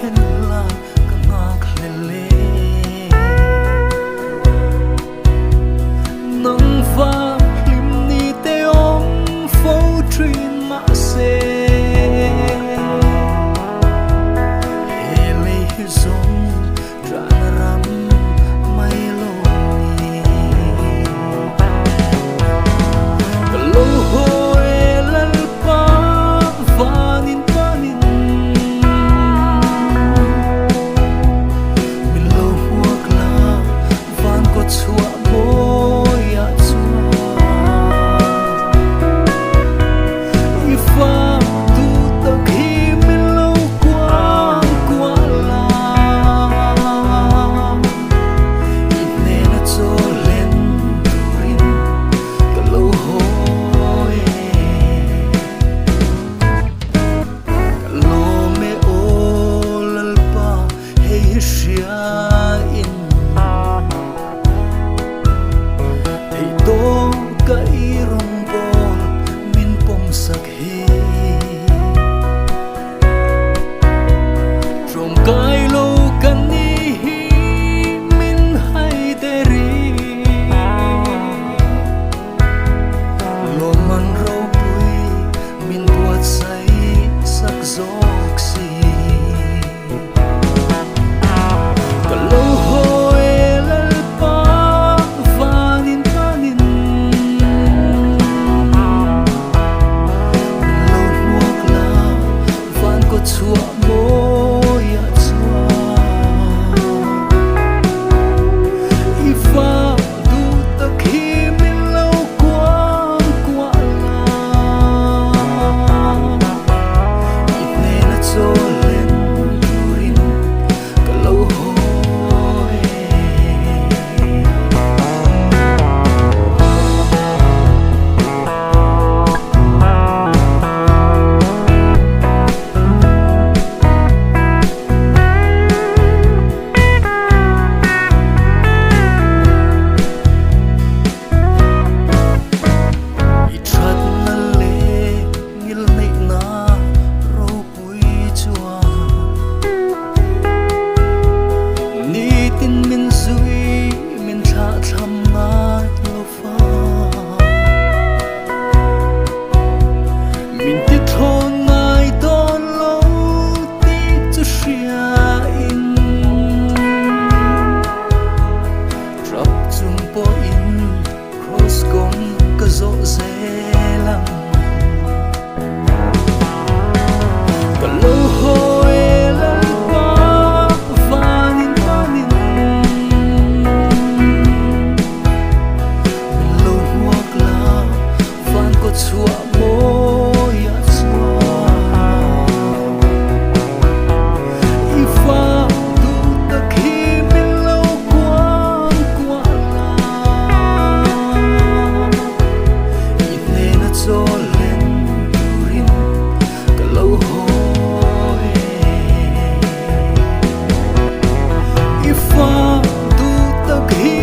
hen la ka ngak lele nang va lim ni te ong fo trin ma se ele zong tran ram mai lo ni ka lo ho lalpa vanin panin min lo huak la van ko chua boya chua ifa tu tak hi min lo kwang kwa la ine na cho len turin ka lo hoi ka lo me o lalpa hei shia in thei to ka irong bol min pom sak hi trong kai lo kan ni hi min hai deri lo man ro pui min buat sai sak zok si ka lo hoi lalpa vanin panin min lo huak la van ko chua boya chua ifa du tak hi min lo kwang kwa la ine na cho len turin ka lo hoi i that na le ngil nei na ro pui chua ni tin min zui min tha tham ngai lo fa min ti thon ngai don lo ti chu shia in trap chung po in cross gong ka zo zelang ka lo hoi lalpa vanin panin min lo huak la van ko chua boya chua ifa tu tak hi min lo kwang kwa la ine na cho len turin ka lo hoi ifa tu tak hi